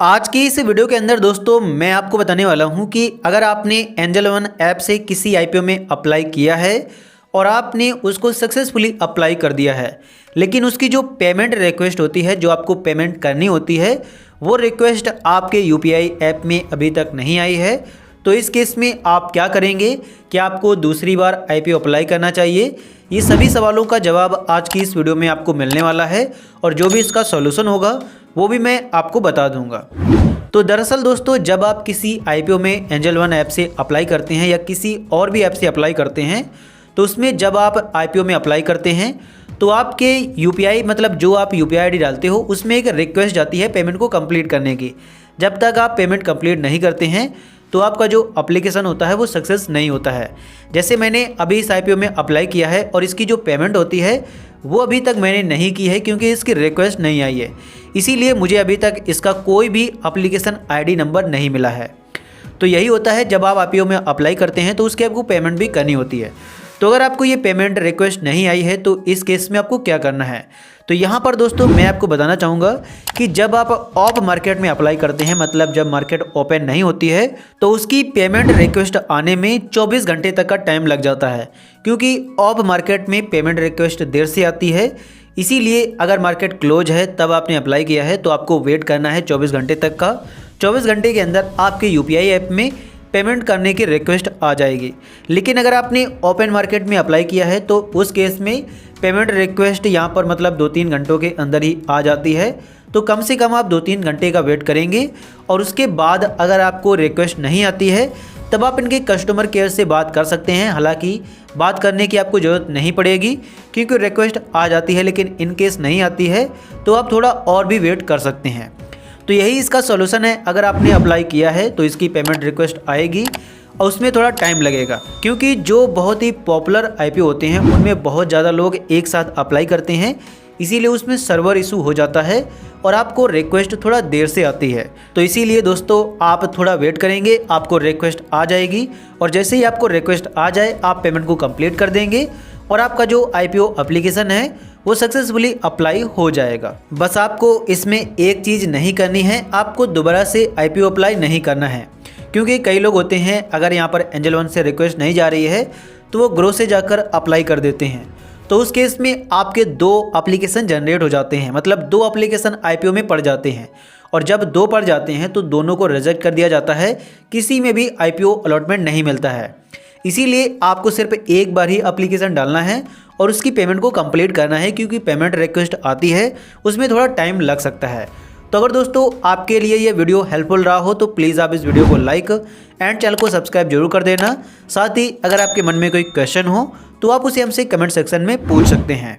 आज की इस वीडियो के अंदर दोस्तों मैं आपको बताने वाला हूं कि अगर आपने एंजल वन ऐप से किसी आईपीओ में अप्लाई किया है और आपने उसको सक्सेसफुली अप्लाई कर दिया है, लेकिन उसकी जो पेमेंट रिक्वेस्ट होती है, जो आपको पेमेंट करनी होती है, वो रिक्वेस्ट आपके यूपीआई ऐप में अभी तक नहीं आई है। तो इस केस में आप क्या करेंगे, क्या आपको दूसरी बार आईपीओ अप्लाई करना चाहिए? ये सभी सवालों का जवाब आज की इस वीडियो में आपको मिलने वाला है और जो भी इसका सॉल्यूशन होगा वो भी मैं आपको बता दूंगा। तो दरअसल दोस्तों, जब आप किसी आईपीओ में एंजल वन ऐप से अप्लाई करते हैं या किसी और भी ऐप से अप्लाई करते हैं, तो उसमें जब आप आईपीओ में अप्लाई करते हैं तो आपके यूपीआई मतलब जो आप यूपीआई आईडी डालते हो उसमें एक रिक्वेस्ट जाती है पेमेंट को कंप्लीट करने की। जब तक आप पेमेंट कंप्लीट नहीं करते हैं तो आपका जो एप्लीकेशन होता है वो सक्सेस नहीं होता है। जैसे मैंने अभी इस आईपीओ में अप्लाई किया है और इसकी जो पेमेंट होती है वो अभी तक मैंने नहीं की है क्योंकि इसकी रिक्वेस्ट नहीं आई है, इसीलिए मुझे अभी तक इसका कोई भी एप्लीकेशन आईडी नंबर नहीं मिला है। तो यही होता है, जब आप आईपीओ में अप्लाई करते हैं तो उसकी आपको पेमेंट भी करनी होती है। तो अगर आपको ये पेमेंट रिक्वेस्ट नहीं आई है तो इस केस में आपको क्या करना है, तो यहाँ पर दोस्तों मैं आपको बताना चाहूँगा कि जब आप ऑफ मार्केट में अप्लाई करते हैं, मतलब जब मार्केट ओपन नहीं होती है, तो उसकी पेमेंट रिक्वेस्ट आने में 24 घंटे तक का टाइम लग जाता है, क्योंकि ऑफ मार्केट में पेमेंट रिक्वेस्ट देर से आती है। इसीलिए अगर मार्केट क्लोज है तब आपने अप्लाई किया है तो आपको वेट करना है 24 घंटे तक का। 24 घंटे के अंदर आपके यूपीआई ऐप में पेमेंट करने की रिक्वेस्ट आ जाएगी। लेकिन अगर आपने ओपन मार्केट में अप्लाई किया है तो उस केस में पेमेंट रिक्वेस्ट यहाँ पर मतलब 2-3 घंटों के अंदर ही आ जाती है। तो कम से कम आप 2-3 घंटे का वेट करेंगे और उसके बाद अगर आपको रिक्वेस्ट नहीं आती है तब आप इनके कस्टमर केयर से बात कर सकते हैं। हालांकि बात करने की आपको ज़रूरत नहीं पड़ेगी क्योंकि रिक्वेस्ट आ जाती है, लेकिन इन केस नहीं आती है तो आप थोड़ा और भी वेट कर सकते हैं। तो यही इसका सॉल्यूशन है। अगर आपने अप्लाई किया है तो इसकी पेमेंट रिक्वेस्ट आएगी और उसमें थोड़ा टाइम लगेगा, क्योंकि जो बहुत ही पॉपुलर आईपीओ होते हैं उनमें बहुत ज़्यादा लोग एक साथ अप्लाई करते हैं, इसीलिए उसमें सर्वर इशू हो जाता है और आपको रिक्वेस्ट थोड़ा देर से आती है। तो इसीलिए दोस्तों आप थोड़ा वेट करेंगे, आपको रिक्वेस्ट आ जाएगी और जैसे ही आपको रिक्वेस्ट आ जाए आप पेमेंट को कंप्लीट कर देंगे और आपका जो आईपीओ एप्लीकेशन है वो सक्सेसफुली अप्लाई हो जाएगा। बस आपको इसमें एक चीज़ नहीं करनी है, आपको दोबारा से आईपीओ अप्लाई नहीं करना है, क्योंकि कई लोग होते हैं अगर यहाँ पर एंजल वन से रिक्वेस्ट नहीं जा रही है तो वो ग्रो से जाकर अप्लाई कर देते हैं। तो उस केस में आपके 2 एप्लीकेशन जनरेट हो जाते हैं, मतलब 2 एप्लीकेशन आईपीओ में पड़ जाते हैं और जब 2 पड़ जाते हैं तो दोनों को रिजेक्ट कर दिया जाता है, किसी में भी आईपीओ अलॉटमेंट नहीं मिलता है। इसीलिए आपको सिर्फ एक बार ही एप्लीकेशन डालना है और उसकी पेमेंट को कंप्लीट करना है, क्योंकि पेमेंट रिक्वेस्ट आती है उसमें थोड़ा टाइम लग सकता है। तो अगर दोस्तों आपके लिए ये वीडियो हेल्पफुल रहा हो तो प्लीज़ आप इस वीडियो को लाइक एंड चैनल को सब्सक्राइब जरूर कर देना। साथ ही अगर आपके मन में कोई क्वेश्चन हो तो आप उसे हमसे कमेंट सेक्शन में पूछ सकते हैं।